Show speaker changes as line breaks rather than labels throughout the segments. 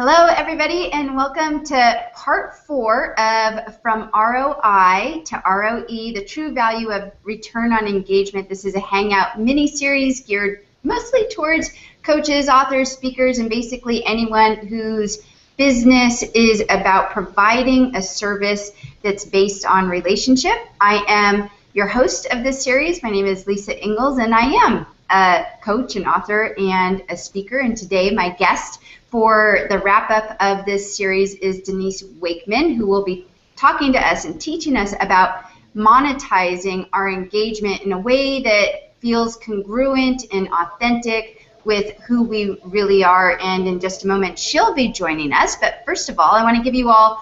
Hello, everybody, and welcome to part 4 of From ROI to ROE, the true value of return on engagement. This is a Hangout mini-series geared mostly towards coaches, authors, speakers, and basically anyone whose business is about providing a service that's based on relationship. I am your host of this series. My name is Lisa Ingalls, and I am a coach, an author, and a speaker. And today my guest for the wrap-up of this series is Denise Wakeman, who will be talking to us and teaching us about monetizing our engagement in a way that feels congruent and authentic with who we really are. And in just a moment, she'll be joining us. But first of all, I want to give you all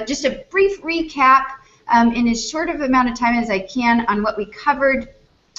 just a brief recap in as short of amount of time as I can on what we covered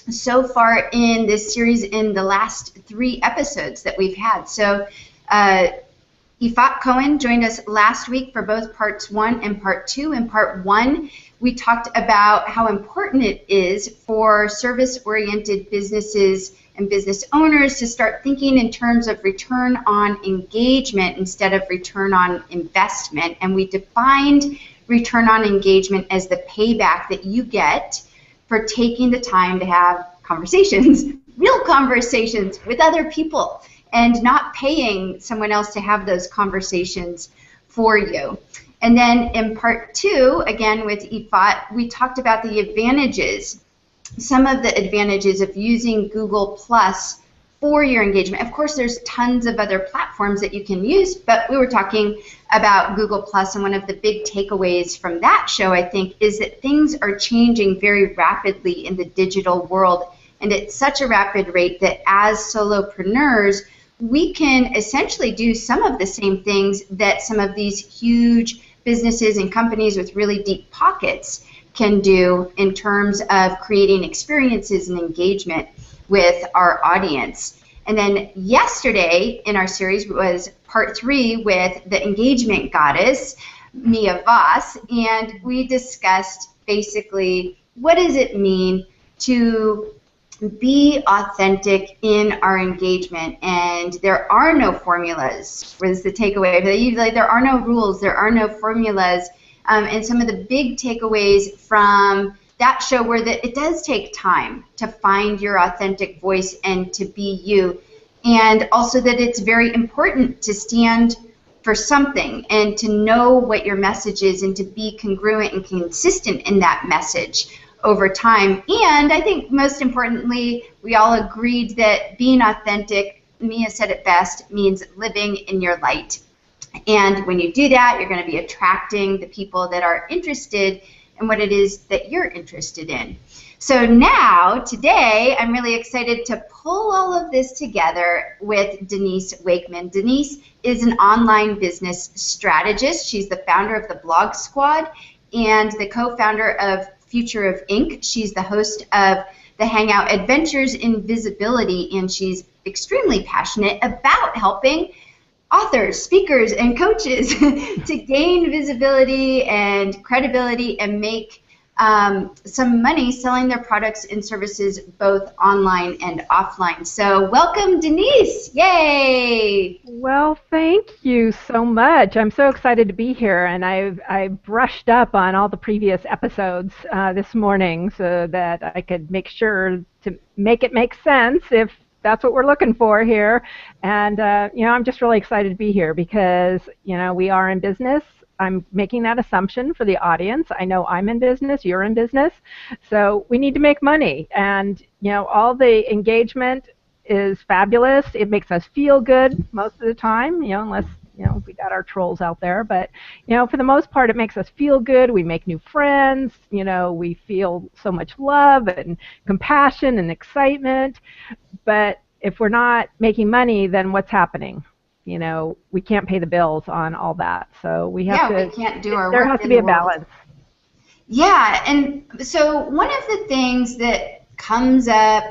so far in this series in the last 3 episodes that we've had. So Ifat Cohen joined us last week for both parts 1 and part 2. In part 1, we talked about how important it is for service-oriented businesses and business owners to start thinking in terms of return on engagement instead of return on investment. And we defined return on engagement as the payback that you get for taking the time to have conversations, real conversations with other people, and not paying someone else to have those conversations for you. And then in part 2, again with Ifat, we talked about the advantages, some of the advantages of using Google Plus for your engagement. Of course, there's tons of other platforms that you can use, but we were talking about Google Plus, and one of the big takeaways from that show, I think, is that things are changing very rapidly in the digital world, and at such a rapid rate that as solopreneurs, we can essentially do some of the same things that some of these huge businesses and companies with really deep pockets can do in terms of creating experiences and engagement with our audience. And then yesterday in our series was part 3 with the engagement goddess, Mia Voss, and we discussed basically what does it mean to be authentic in our engagement. And there are no formulas, was the takeaway. There are no rules, there are no formulas. And some of the big takeaways from that show were that it does take time to find your authentic voice and to be you. And also that it's very important to stand for something and to know what your message is and to be congruent and consistent in that message over time. And I think most importantly, we all agreed that being authentic, Mia said it best, means living in your light. And when you do that, you're going to be attracting the people that are interested in what it is that you're interested in. So now, today, I'm really excited to pull all of this together with Denise Wakeman. Denise is an online business strategist. She's the founder of the Blog Squad and the co-founder of Future of Inc. She's the host of the Hangout Adventures in Visibility, and she's extremely passionate about helping authors, speakers, and coaches to gain visibility and credibility and make some money selling their products and services both online and offline. So welcome, Denise. Yay!
Well, thank you so much. I'm so excited to be here, and I brushed up on all the previous episodes this morning so that I could make sure to make it make sense if that's what we're looking for here. And I'm just really excited to be here because we are in business. I'm making that assumption for the audience. I know I'm in business, you're in business, so we need to make money. And all the engagement is fabulous. It makes us feel good most of the time, unless we got our trolls out there. But for the most part, it makes us feel good. We make new friends. We feel so much love and compassion and excitement. But if we're not making money, then what's happening? We can't pay the bills on all that. So we have to.
We can't do our work.
There has to be a balance.
Yeah, and so one of the things that comes up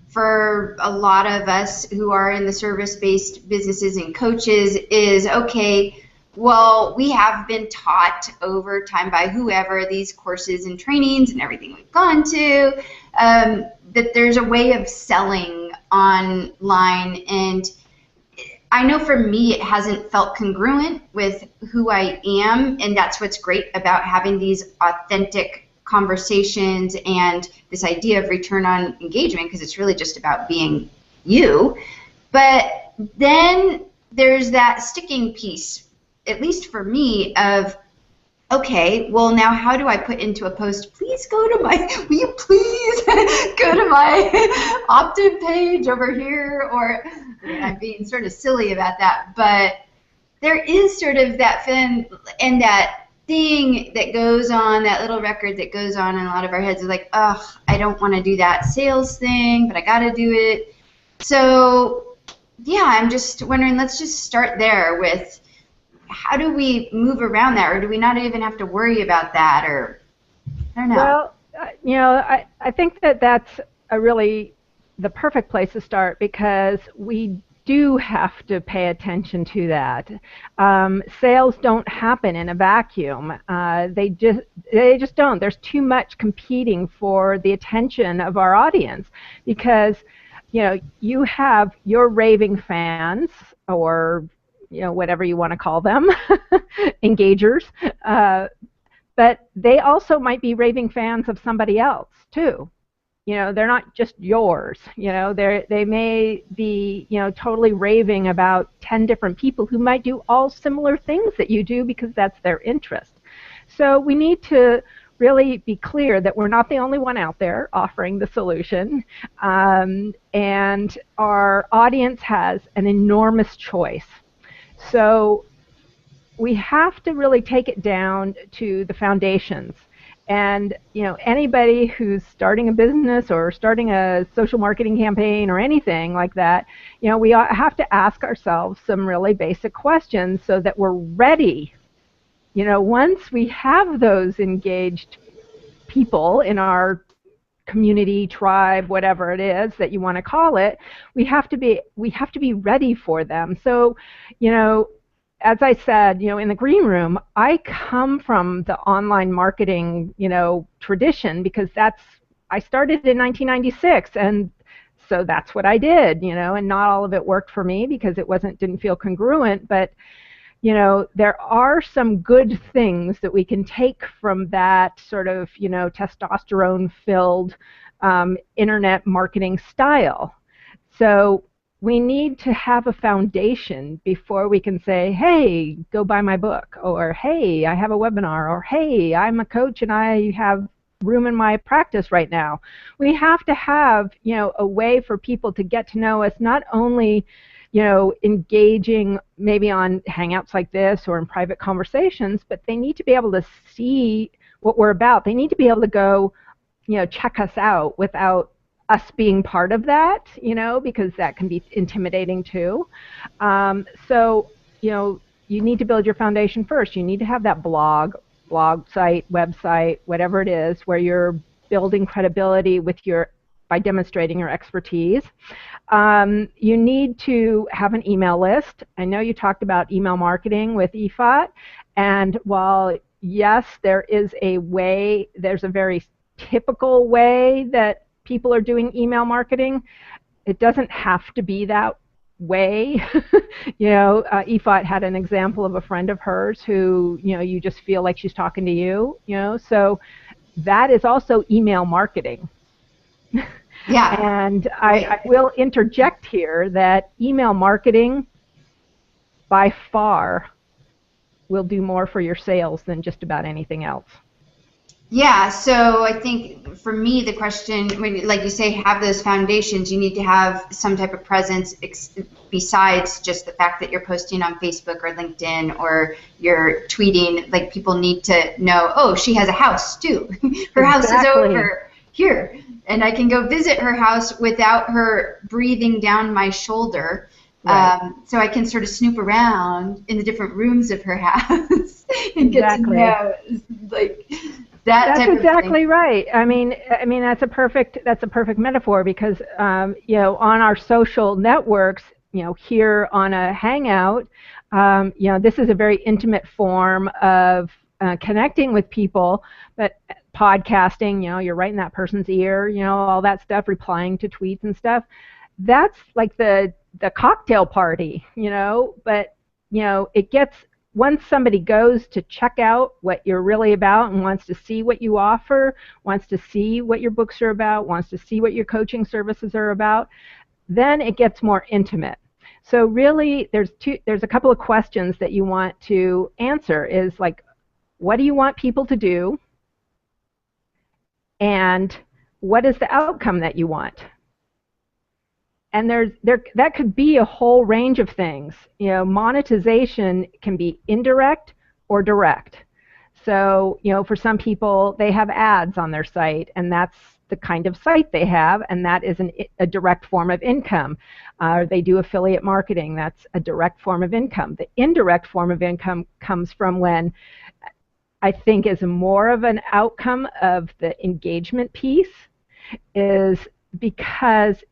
for a lot of us who are in the service-based businesses and coaches is, okay, well, we have been taught over time by whoever these courses and trainings and everything we've gone to that there's a way of selling online, and I know for me it hasn't felt congruent with who I am, and that's what's great about having these authentic conversations and this idea of return on engagement, because it's really just about being you. But then there's that sticking piece, at least for me, of okay, well now how do I put into a post, please go to my, will you please go to my opt-in page over here, or I'm being sort of silly about that, but there is sort of that feeling and that thing that goes on, that little record that goes on in a lot of our heads is like, ugh, I don't want to do that sales thing, but I got to do it. So yeah, I'm just wondering, let's just start there with how do we move around that, or do we not even have to worry about that, or I don't know.
Well, I think that that's a really the perfect place to start, because we do have to pay attention to that. Sales don't happen in a vacuum. They just don't. There's too much competing for the attention of our audience, because you have your raving fans, or whatever you want to call them, engagers, but they also might be raving fans of somebody else too. They're not just yours. They may be totally raving about 10 different people who might do all similar things that you do, because that's their interest. So we need to really be clear that we're not the only one out there offering the solution, and our audience has an enormous choice. So we have to really take it down to the foundations. And anybody who's starting a business or starting a social marketing campaign or anything like that, we have to ask ourselves some really basic questions so that we're ready. Once we have those engaged people in our community, tribe, whatever it is that you want to call it, we have to be ready for them. So, as I said, in the green room, I come from the online marketing, tradition, because I started in 1996, and so that's what I did, and not all of it worked for me because it didn't feel congruent, but there are some good things that we can take from that sort of, testosterone-filled internet marketing style. So we need to have a foundation before we can say, hey, go buy my book, or hey, I have a webinar, or hey, I'm a coach and I have room in my practice right now. We have to have, a way for people to get to know us, not only engaging maybe on hangouts like this or in private conversations, but they need to be able to see what we're about. They need to be able to go, check us out without us being part of that, because that can be intimidating too. So, you need to build your foundation first. You need to have that blog site, website, whatever it is, where you're building credibility by demonstrating your expertise. You need to have an email list. I know you talked about email marketing with EFOT, and while yes, there is a way, there's a very typical way that people are doing email marketing, it doesn't have to be that way. EFOT had an example of a friend of hers who, you just feel like she's talking to you, so that is also email marketing.
Yeah.
And I will interject here that email marketing by far will do more for your sales than just about anything else.
Yeah, so I think for me the question, like you say, have those foundations, you need to have some type of presence besides just the fact that you're posting on Facebook or LinkedIn or you're tweeting. Like, people need to know, oh, she has a house too. Her house is over here, and I can go visit her house without her breathing down my shoulder. Right. So I can sort of snoop around in the different rooms of her house and get to know, like, that type of thing. That's exactly
right. I mean that's a perfect metaphor, because on our social networks, here on a hangout, this is a very intimate form of connecting with people, but podcasting, you're right in that person's ear, all that stuff, replying to tweets and stuff. that's like the cocktail party, but it gets, once somebody goes to check out what you're really about and wants to see what you offer, wants to see what your books are about, wants to see what your coaching services are about, then it gets more intimate. So really there's a couple of questions that you want to answer, is like, what do you want people to do? And what is the outcome that you want? And that could be a whole range of things. Monetization can be indirect or direct. So, for some people, they have ads on their site, and that's the kind of site they have, and that is a direct form of income. They do affiliate marketing. That's a direct form of income. The indirect form of income comes from when I think is more of an outcome of the engagement piece, is because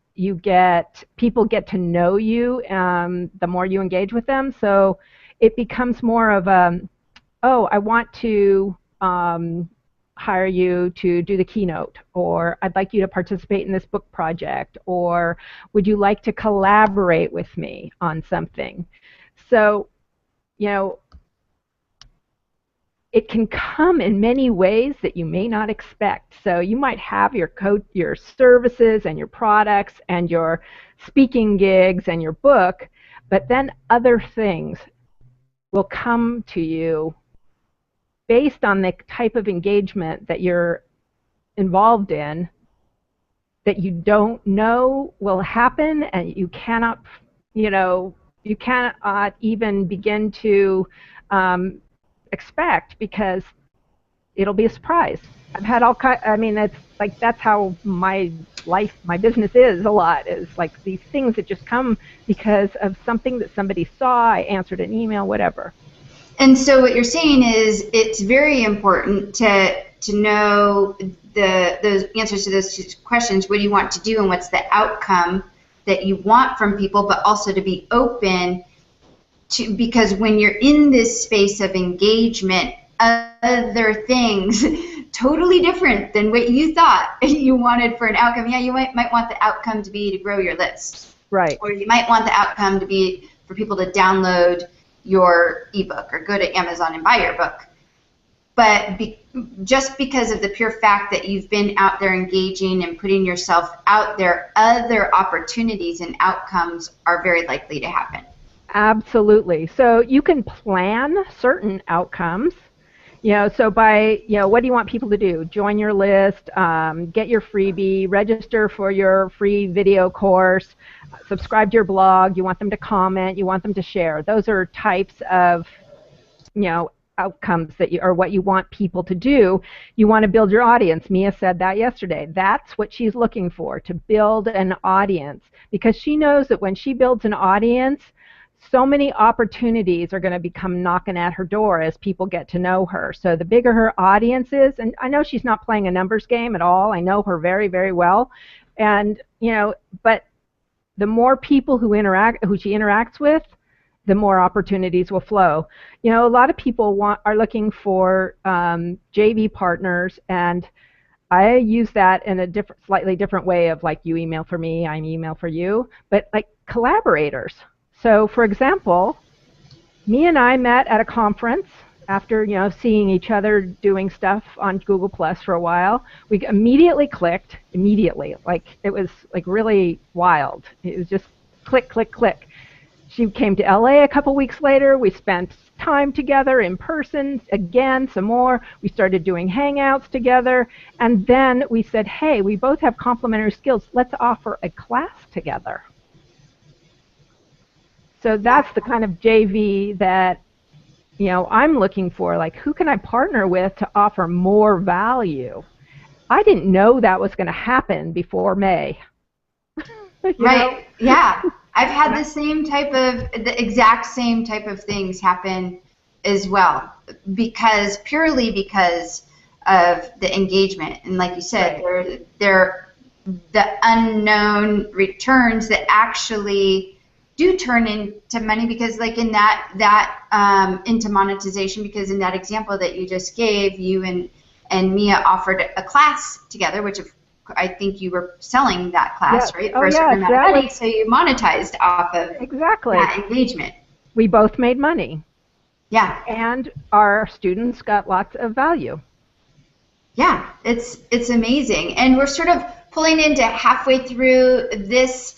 people get to know you the more you engage with them. So it becomes more of I want to hire you to do the keynote, or I'd like you to participate in this book project, or would you like to collaborate with me on something? So, it can come in many ways that you may not expect. So you might have your services and your products and your speaking gigs and your book, but then other things will come to you based on the type of engagement that you're involved in, that you don't know will happen, and you cannot even begin to expect, because it'll be a surprise. I've had that's how my business is a lot, is like these things that just come because of something that somebody saw, I answered an email, whatever.
And so what you're saying is it's very important to know those answers to those two questions. What do you want to do, and what's the outcome that you want from people, but also to be open to, because when you're in this space of engagement, other things totally different than what you thought you wanted for an outcome. Yeah, you might want the outcome to be to grow your list.
Right.
Or you might want the outcome to be for people to download your ebook or go to Amazon and buy your book. But just because of the pure fact that you've been out there engaging and putting yourself out there, other opportunities and outcomes are very likely to happen.
Absolutely. So you can plan certain outcomes. So by, what do you want people to do? Join your list, get your freebie, register for your free video course, subscribe to your blog, you want them to comment, you want them to share. Those are types of, outcomes or what you want people to do. You want to build your audience. Mia said that yesterday. That's what she's looking for, to build an audience, because she knows that when she builds an audience, so many opportunities are going to become knocking at her door as people get to know her. So the bigger her audience is, and I know she's not playing a numbers game at all. I know her very, very well. And, but the more people who she interacts with, the more opportunities will flow. A lot of people are looking for JV partners, and I use that in a slightly different way of like, you email for me, I email for you, but like collaborators. So, for example, me and I met at a conference after, seeing each other doing stuff on Google Plus for a while. We immediately clicked, like it was like really wild. It was just click, click, click. She came to LA a couple weeks later. We spent time together in person, again, some more. We started doing hangouts together. And then we said, hey, we both have complementary skills. Let's offer a class together. So that's the kind of JV that, I'm looking for. Like, who can I partner with to offer more value? I didn't know that was going to happen before May.
Right. Yeah. I've had the exact same type of things happen as well, purely because of the engagement. And like you said, right, they're the unknown returns that actually do turn into money, because like in that into monetization, because in that example that you just gave, you and Mia offered a class together, which I think you were selling that class,
Yes.
right,
Oh,
for a certain
yes.
amount of money, so you monetized off of
Exactly.
that engagement.
We both made money.
Yeah.
And our students got lots of value.
Yeah, it's amazing, and we're sort of pulling into halfway through this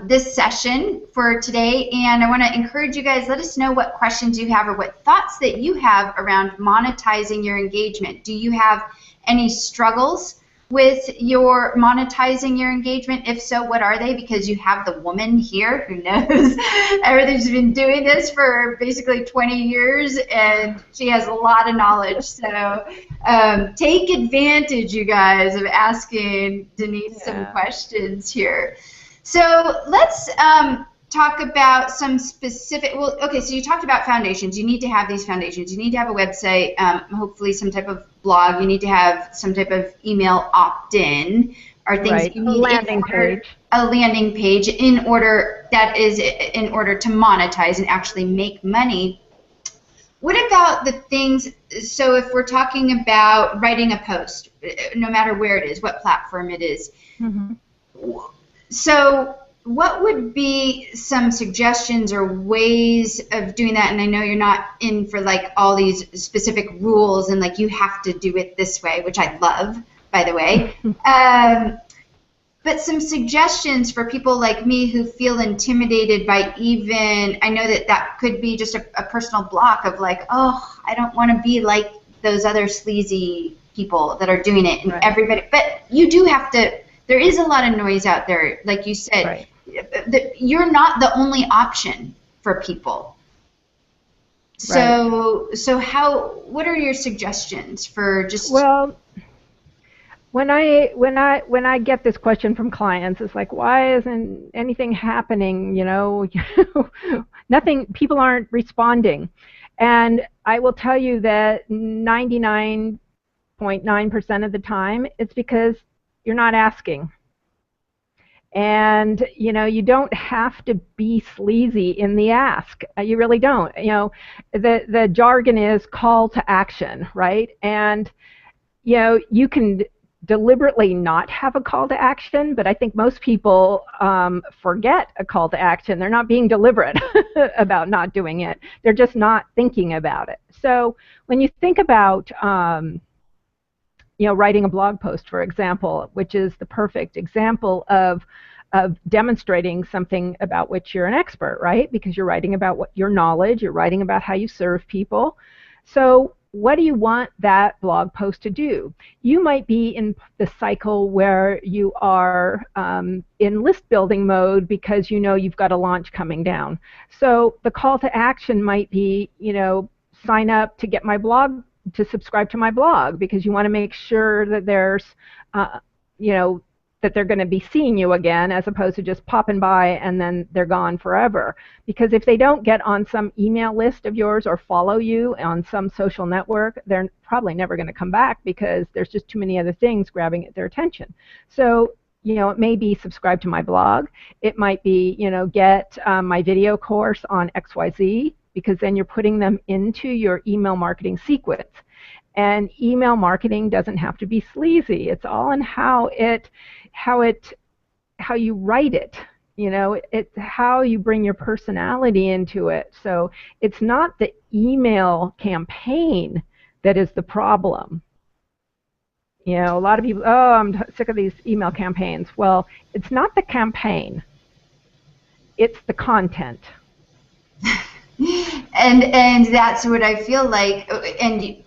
this session for today, and I want to encourage you guys. Let us know what questions you have or what thoughts that you have around monetizing your engagement. Do you have any struggles with your monetizing your engagement? If so, what are they? Because you have the woman here who knows everything's been doing this for basically 20 years, and she has a lot of knowledge. So take advantage, you guys, of asking Denise some questions here. So let's talk about some specific, well, okay, so you talked about foundations. You need to have these foundations. You need to have a website, hopefully some type of blog. You need to have some type of email opt-in or things
right.
you need.
A landing page.
A landing page in order to monetize and actually make money. What about the things, so if we're talking about writing a post, no matter where it is, what platform it is, so what would be some suggestions or ways of doing that? And I know you're not in for like all these specific rules and like you have to do it this way, which I love, by the way. But some suggestions for people like me who feel intimidated by even, I know that could be just a personal block of like, oh, I don't want to be like those other sleazy people that are doing it. And everybody, but you do have to, there is a lot of noise out there. Like you said, you're not the only option for people. So, what are your suggestions for just...
Well, when I get this question from clients, it's like, why isn't anything happening? You know, nothing. People aren't responding, and I will tell you that 99.9% of the time, it's because you're not asking. And you know, you don't have to be sleazy in the ask. You really don't. You know, the jargon is call to action, right? And you know, you can deliberately not have a call to action, but I think most people forget a call to action. They're not being deliberate about not doing it. They're just not thinking about it. So when you think about you know, writing a blog post, for example, which is the perfect example of demonstrating something about which you're an expert, right? Because you're writing about what your knowledge, you're writing about how you serve people. So what do you want that blog post to do? You might be in the cycle where you are in list building mode because you know you've got a launch coming down. So the call to action might be, you know, sign up to get my blog, to subscribe to my blog, because you want to make sure that there's, you know, that they're going to be seeing you again, as opposed to just popping by and then they're gone forever. Because if they don't get on some email list of yours or follow you on some social network, they're probably never going to come back because there's just too many other things grabbing at their attention. So, you know, it may be subscribe to my blog. It might be, you know, get my video course on XYZ, because then you're putting them into your email marketing sequence. And email marketing doesn't have to be sleazy. It's all in how you write it. You know, it's how you bring your personality into it. So it's not the email campaign that is the problem. You know, a lot of people, oh, I'm sick of these email campaigns. Well, it's not the campaign. It's the content.
And that's what I feel like, and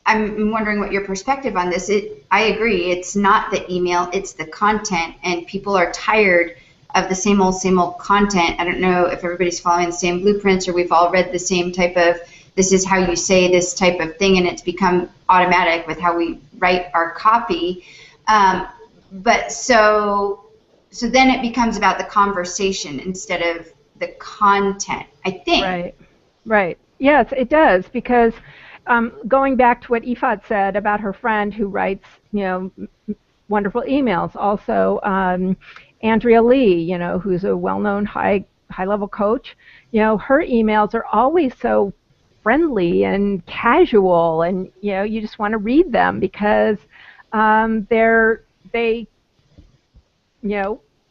I'm wondering what your perspective on this. I agree, it's not the email, it's the content, and people are tired of the same old content. I don't know if everybody's following the same blueprints or we've all read the same type of, this is how you say this type of thing, and it's become automatic with how we write our copy. But so then it becomes about the conversation instead of the content, I think.
Right. Yes, it does, because going back to what Ifat said about her friend who writes, you know, wonderful emails. Also, Andrea Lee, you know, who's a well-known high-level coach. You know, her emails are always so friendly and casual, and you know, you just want to read them because they're they,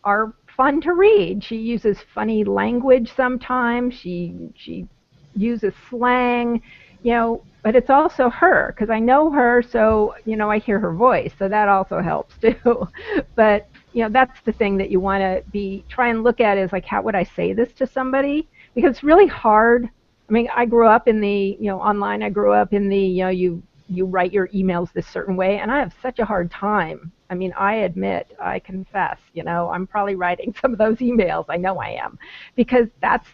are fun to read. She uses funny language sometimes. She uses slang, but it's also her because I know her, so I hear her voice, so that also helps too. But that's the thing that you want to try and look at is like, how would I say this to somebody? Because it's really hard. I mean, I grew up in the online. I grew up in the you write your emails this certain way, and I have such a hard time. I mean, I confess, I'm probably writing some of those emails. I know I am, because that's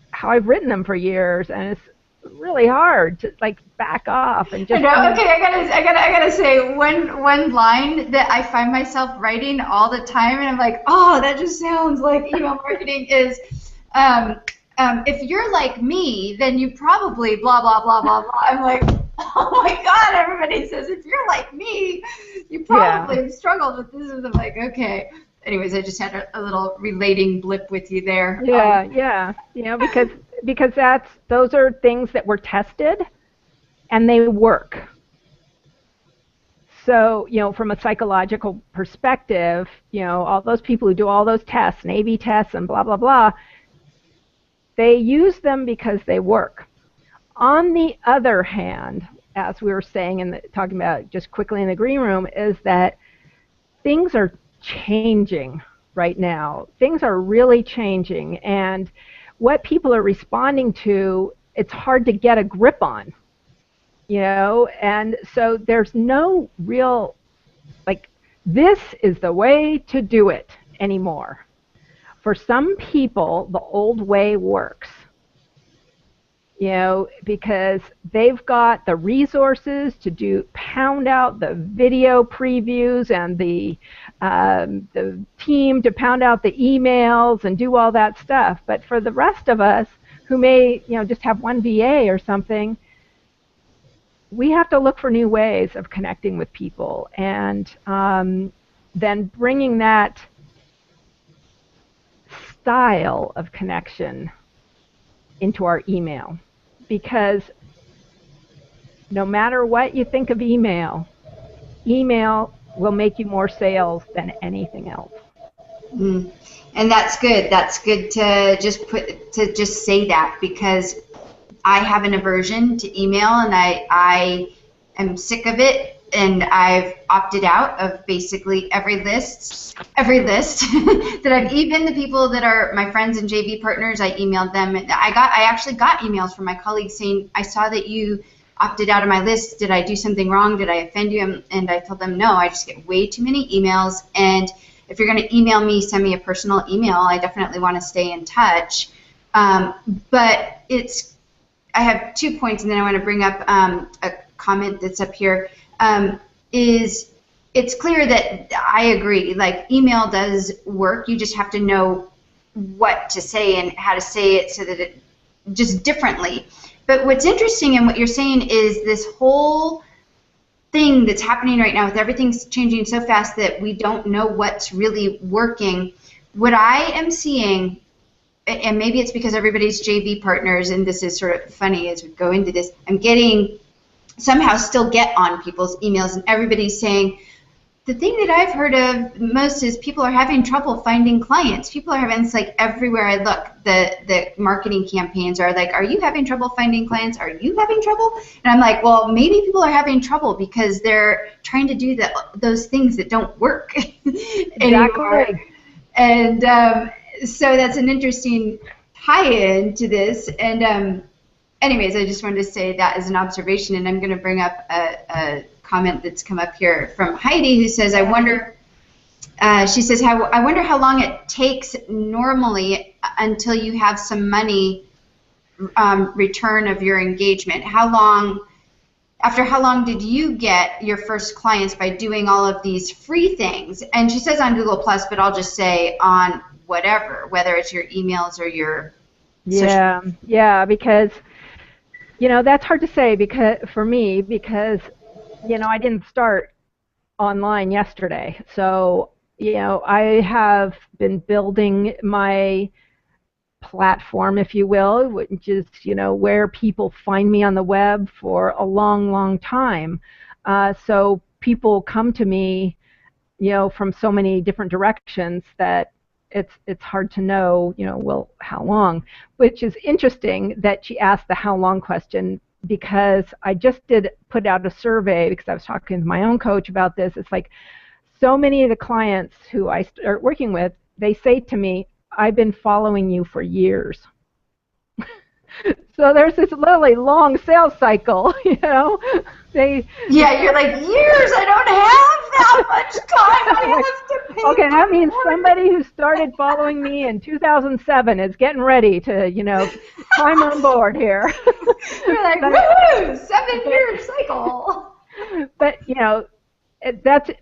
how I've written them for years, and it's really hard to like back off and just.
I know. Okay, I gotta say one line that I find myself writing all the time, and I'm like, oh, that just sounds like email marketing is. If you're like me, then you probably blah blah blah blah blah. I'm like, oh my God! Everybody says if you're like me, you probably have struggled with this. And I'm like, okay. Anyways, I just had a little relating blip with you there.
Yeah. Because those are things that were tested, and they work. So, from a psychological perspective, all those people who do all those tests and A/B tests and blah blah blah, they use them because they work. On the other hand, as we were saying and talking about just quickly in the green room, is that things are changing right now. Things are really changing, and what people are responding to, it's hard to get a grip on, and so there's no real, like, this is the way to do it anymore. For some people, the old way works, because they've got the resources to pound out the video previews and the team to pound out the emails and do all that stuff. But for the rest of us who may, just have one VA or something, we have to look for new ways of connecting with people, and then bringing that style of connection into our email. Because no matter what you think of email will make you more sales than anything else.
And that's good. That's good to just say that, because I have an aversion to email, and I am sick of it. And I've opted out of basically every list that I've, even the people that are my friends and JV partners, I emailed them. I actually got emails from my colleagues saying, I saw that you opted out of my list. Did I do something wrong? Did I offend you? And I told them, no, I just get way too many emails. And if you're going to email me, send me a personal email. I definitely want to stay in touch. But I have 2 points, and then I want to bring up a comment that's up here. It's clear that I agree, like, email does work. You just have to know what to say and how to say it so that it just differently. But what's interesting in what you're saying is this whole thing that's happening right now with everything's changing so fast that we don't know what's really working. What I am seeing, and maybe it's because everybody's JV partners, and this is sort of funny as we go into this, I'm getting somehow still get on people's emails, and everybody's saying, the thing that I've heard of most is people are having trouble finding clients. People are having, it's like everywhere I look, the marketing campaigns are like, are you having trouble finding clients? Are you having trouble? And I'm like, well, maybe people are having trouble because they're trying to do those things that don't work anymore.
Exactly.
And so that's an interesting tie-in to this. And anyways, I just wanted to say that as an observation, and I'm going to bring up a comment that's come up here from Heidi, who says, I wonder, she says, I wonder how long it takes normally until you have some money return of your engagement. After how long did you get your first clients by doing all of these free things? And she says on Google+, but I'll just say on whatever, whether it's your emails or your social.
Yeah, because that's hard to say for me because I didn't start online yesterday. So I have been building my platform, if you will, which is where people find me on the web for a long time. So people come to me from so many different directions that it's hard to know, well, how long, which is interesting that she asked the how long question, because I just put out a survey because I was talking to my own coach about this. It's like so many of the clients who I start working with, they say to me, I've been following you for years. So there's this really long sales cycle,
Yeah, you're like, years, I don't have that much time. I have to pay.
Okay, that means somebody who started following me in 2007 is getting ready to, climb on board here.
You're like, woo, 7-year cycle.
But,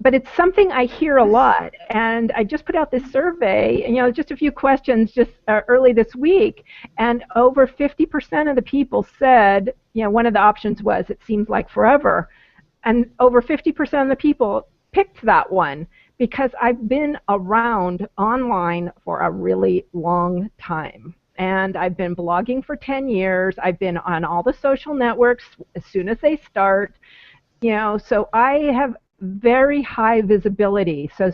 but it's something I hear a lot, and I just put out this survey, just a few questions just early this week, and over 50% of the people said, one of the options was it seems like forever, and over 50% of the people picked that one because I've been around online for a really long time. And I've been blogging for 10 years. I've been on all the social networks as soon as they start. So I have very high visibility. So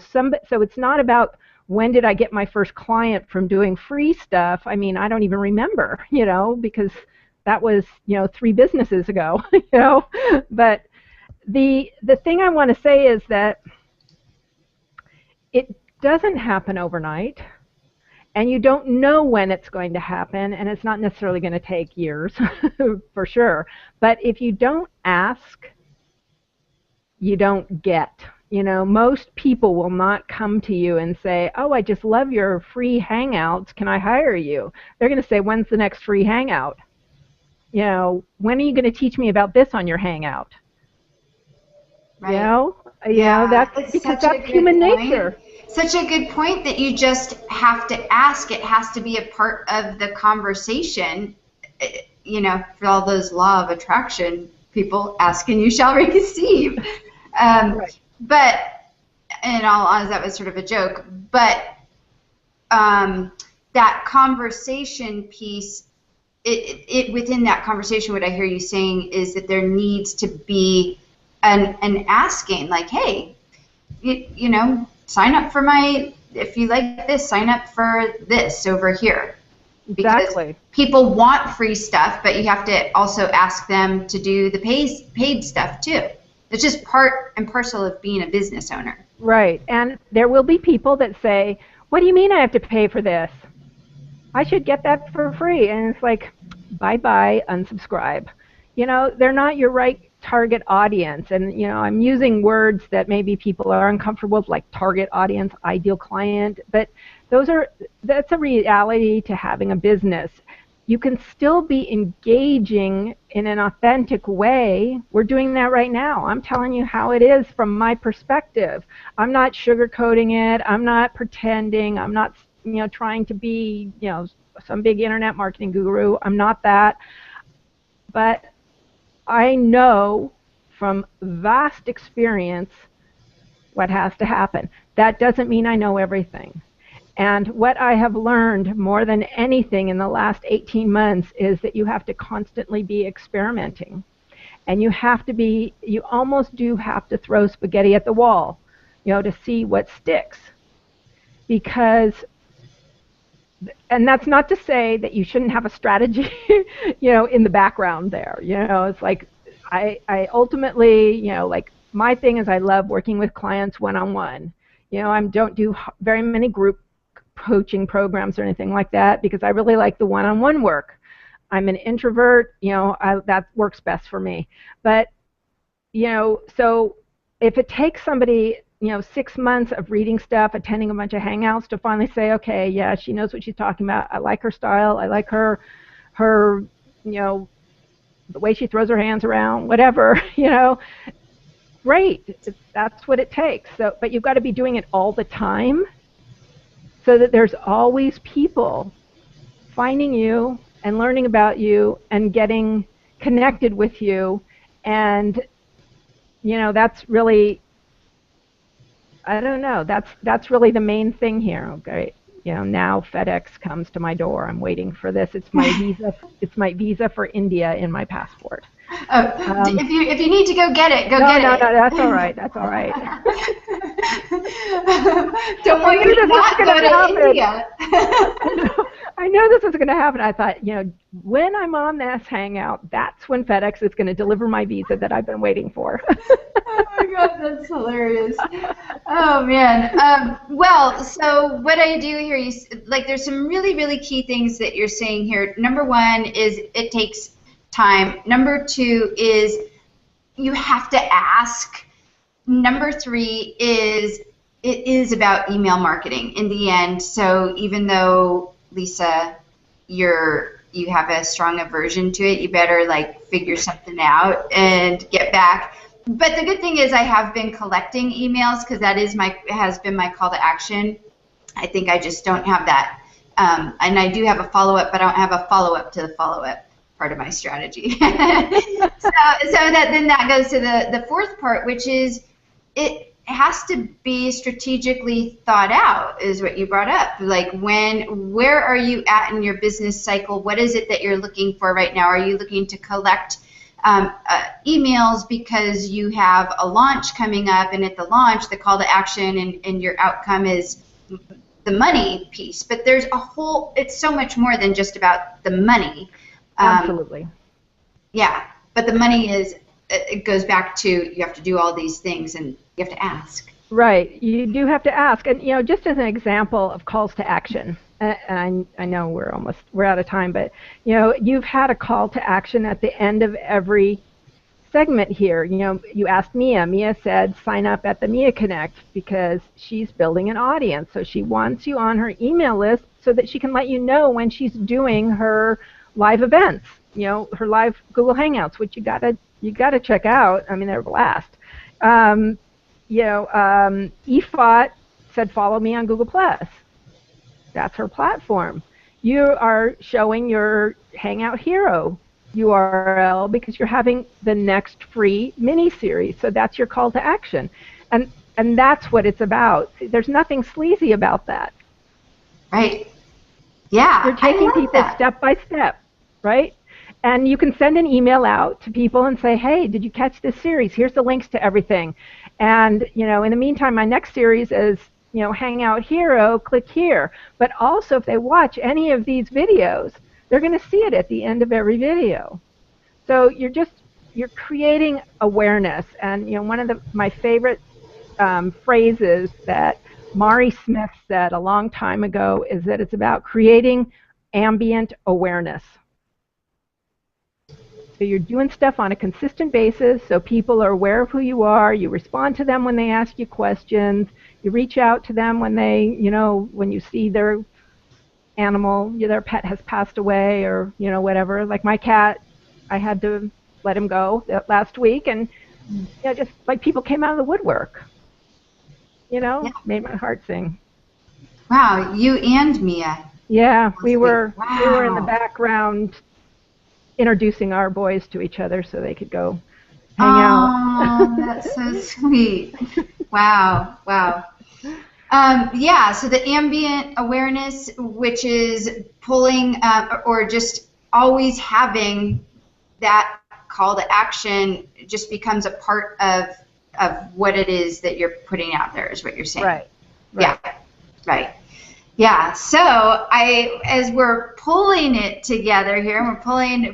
it's not about when did I get my first client from doing free stuff. I mean, I don't even remember, because that was, 3 businesses ago, But the thing I want to say is that it doesn't happen overnight, and you don't know when it's going to happen, and it's not necessarily going to take years, for sure. But if you don't ask, you don't get. Most people will not come to you and say, oh, I just love your free hangouts. Can I hire you? They're going to say, when's the next free hangout? When are you going to teach me about this on your hangout?
Right.
That's because that's human nature.
Such a good point that you just have to ask. It has to be a part of the conversation, for all those law of attraction people, ask and you shall receive.
Right.
But, in all honesty, that was sort of a joke, but that conversation piece, it within that conversation, what I hear you saying is that there needs to be an asking, like, hey, sign up for if you like this, sign up for this over here.
Exactly.
Because people want free stuff, but you have to also ask them to do the paid stuff too. It's just part and parcel of being a business owner.
Right. And there will be people that say, what do you mean I have to pay for this? I should get that for free. And it's like, bye-bye, unsubscribe. They're not your right target audience. And, I'm using words that maybe people are uncomfortable with, like target audience, ideal client. But that's a reality to having a business. You can still be engaging in an authentic way. We're doing that right now. I'm telling you how it is from my perspective. I'm not sugarcoating it. I'm not pretending. I'm not, trying to be, some big internet marketing guru. I'm not that. But I know from vast experience what has to happen. That doesn't mean I know everything. And what I have learned more than anything in the last 18 months is that you have to constantly be experimenting. And you almost do have to throw spaghetti at the wall, to see what sticks. And that's not to say that you shouldn't have a strategy, in the background there. It's like, I ultimately, like my thing is I love working with clients one-on-one. I don't do very many group coaching programs or anything like that because I really like the one-on-one work. I'm an introvert, that works best for me. But, so if it takes somebody, 6 months of reading stuff, attending a bunch of hangouts to finally say, okay, yeah, she knows what she's talking about. I like her style. I like her, the way she throws her hands around, whatever, great. That's what it takes. So, but you've got to be doing it all the time so that there's always people finding you and learning about you and getting connected with you. And, that's really, I don't know, that's really the main thing here. Okay. Now FedEx comes to my door. I'm waiting for this. It's my visa. It's my visa for India in my passport.
Oh, if you need to go get it, go get it.
No, that's all right. That's all right.
Don't want you to not go to India.
I know this was going to happen. I thought, when I'm on this hangout, that's when FedEx is going to deliver my visa that I've been waiting for.
Oh my God, that's hilarious. Oh man. Well, so what I do here, there's some really, really key things that you're saying here. Number one is it takes time. Number two is you have to ask. Number three is it is about email marketing in the end. So even though, Lisa, you have a strong aversion to it, you better figure something out and get back. But the good thing is I have been collecting emails because that has been my call to action. I think I just don't have that. And I do have a follow-up, but I don't have a follow-up to the follow-up part of my strategy. so that goes to the fourth part, which is it has to be strategically thought out, is what you brought up. Where are you at in your business cycle? What is it that you're looking for right now? Are you looking to collect emails because you have a launch coming up, and at the launch, the call to action and your outcome is the money piece? But there's it's so much more than just about the money.
Absolutely.
Yeah, but the money it goes back to you have to do all these things and you have to ask.
Right, you do have to ask. And just as an example of calls to action, and I know we're out of time, but you've had a call to action at the end of every segment here. You asked Mia. Mia said sign up at the Mia Connect because she's building an audience. So she wants you on her email list so that she can let you know when she's doing her live events, her live Google Hangouts, which you gotta check out. I mean, they're a blast. EFOT said follow me on Google+. That's her platform. You are showing your Hangout Hero URL because you're having the next free mini-series. So that's your call to action. And that's what it's about. See, there's nothing sleazy about that.
Right. Yeah.
You're taking people step by step, right? And you can send an email out to people and say, hey, did you catch this series? Here's the links to everything. And, in the meantime, my next series is, Hangout Hero, click here. But also, if they watch any of these videos, they're going to see it at the end of every video. So you're creating awareness. And, one of my favorite phrases that Mari Smith said a long time ago is that it's about creating ambient awareness. So you're doing stuff on a consistent basis so people are aware of who you are. You respond to them when they ask you questions. You reach out to them when they, when you see their animal, their pet has passed away or, whatever. Like my cat, I had to let him go last week, and just people came out of the woodwork. Made my heart sing.
Wow, you and Mia.
Yeah, we were in the background introducing our boys to each other so they could go hang out.
Oh, that's so sweet. Wow. Yeah, so the ambient awareness, which is pulling or just always having that call to action, just becomes a part of what it is that you're putting out there, is what you're saying.
Right.
Yeah, right. Yeah, so as we're pulling it together here, and we're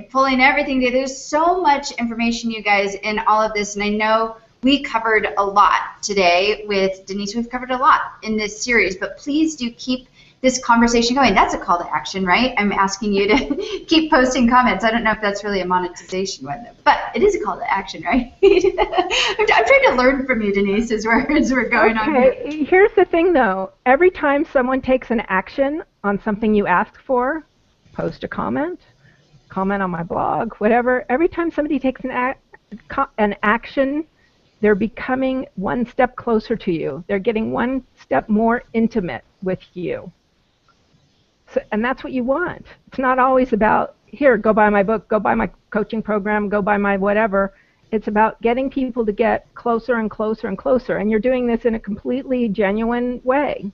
pulling everything together, there's so much information, you guys, in all of this, and I know we covered a lot today with Denise. We've covered a lot in this series, but please do keep this conversation going. That's a call to action, right? I'm asking you to keep posting comments. I don't know if that's really a monetization one, but it is a call to action, right? I'm trying to learn from you, Denise, as we're going on here.
Here's the thing, though. Every time someone takes an action on something you ask for, post a comment on my blog, whatever. Every time somebody takes an action, they're becoming one step closer to you. They're getting one step more intimate with you. So, and that's what you want. It's not always about, here, go buy my book, go buy my coaching program, go buy my whatever. It's about getting people to get closer and closer and closer. And you're doing this in a completely genuine way.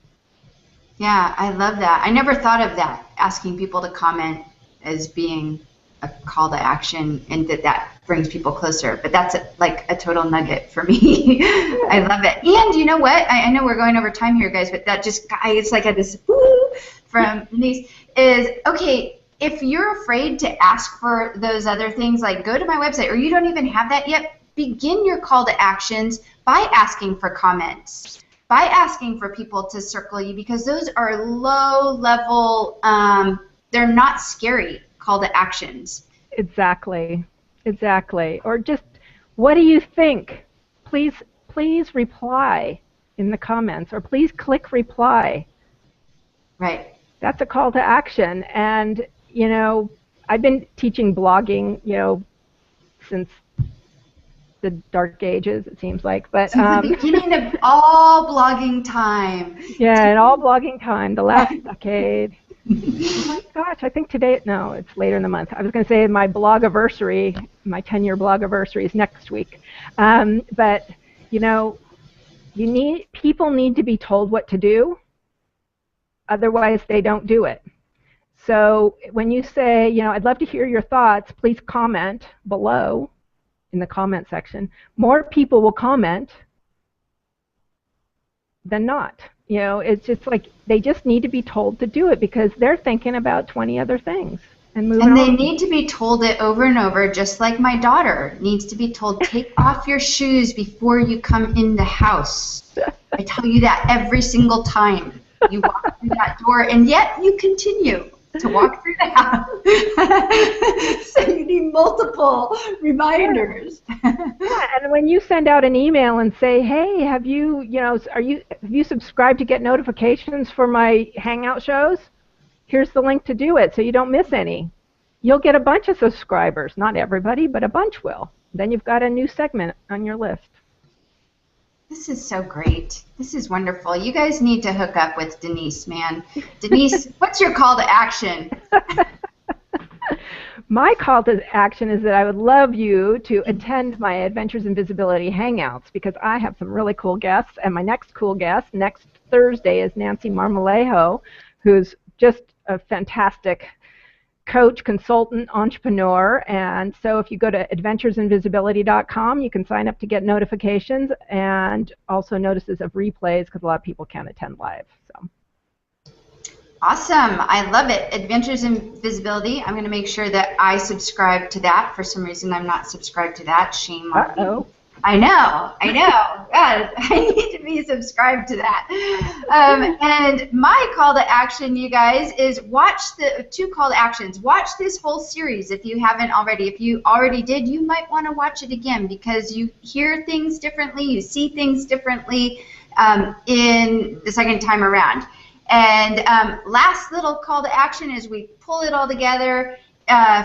Yeah, I love that. I never thought of that, asking people to comment as being a call to action, and that brings people closer. But that's like a total nugget for me. I love it. And you know what? I know we're going over time here, guys, but that just, it's like this woo from Denise is, okay, if you're afraid to ask for those other things, like go to my website, or you don't even have that yet, begin your call to actions by asking for comments, by asking for people to circle you, because those are low level, they're not scary call to actions.
Exactly. Or just, what do you think? Please reply in the comments, or please click reply.
Right.
That's a call to action. And, you know, I've been teaching blogging, you know, since the dark ages, it seems like. But
since the beginning of all blogging time.
Yeah, and all blogging time, the last decade. Oh my gosh, I think today, no, it's later in the month. I was going to say my blogiversary, my 10-year blogiversary is next week. But, you know, people need to be told what to do, otherwise they don't do it. So when you say, you know, I'd love to hear your thoughts, please comment below in the comment section. More people will comment than not. You know, it's just like they just need to be told to do it because they're thinking about 20 other things and moving on.
And they need to be told it over and over, just like my daughter needs to be told, take off your shoes before you come in the house. I tell you that every single time you walk through that door, and yet you continue to walk through the house. So you need multiple reminders.
Yeah, and when you send out an email and say, hey, have you subscribed to get notifications for my Hangout shows? Here's the link to do it so you don't miss any. You'll get a bunch of subscribers. Not everybody, but a bunch will. Then you've got a new segment on your list.
This is so great. This is wonderful. You guys need to hook up with Denise, man. Denise, what's your call to action?
My call to action is that I would love you to attend my Adventures in Visibility Hangouts because I have some really cool guests, and my next cool guest next Thursday is Nancy Marmolejo, who's just a fantastic coach, consultant, entrepreneur. And so if you go to adventuresinvisibility.com, you can sign up to get notifications and also notices of replays because a lot of people can't attend live. So.
Awesome. I love it. Adventures in Visibility. I'm going to make sure that I subscribe to that. For some reason, I'm not subscribed to that. Shame on me. I know. God, I need to be subscribed to that. And my call to action, you guys, is watch the 2 call to actions. Watch this whole series if you haven't already. If you already did, you might want to watch it again because you hear things differently, you see things differently in the second time around. And last little call to action is we pull it all together.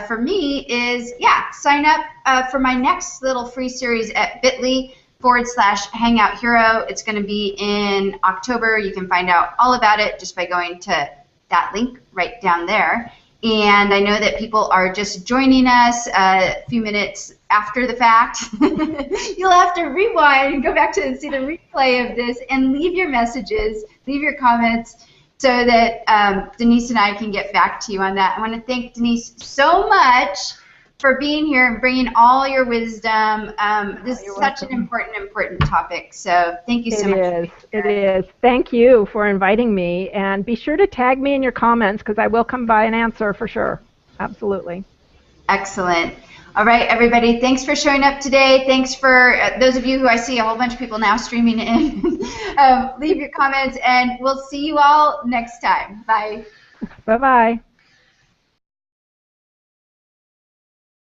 For me is, sign up for my next little free series at bit.ly/Hangout Hero. It's going to be in October. You can find out all about it just by going to that link right down there. And I know that people are just joining us a few minutes after the fact. You'll have to rewind and go back to see the replay of this and leave your messages, leave your comments, so that Denise and I can get back to you on that. I want to thank Denise so much for being here and bringing all your wisdom. This is such an important topic. So thank you so much.
It is. Thank you for inviting me. And be sure to tag me in your comments because I will come by and answer for sure. Absolutely.
Excellent. All right, everybody, thanks for showing up today. Thanks for those of you who I see a whole bunch of people now streaming in. Leave your comments, and we'll see you all next time. Bye.
Bye-bye.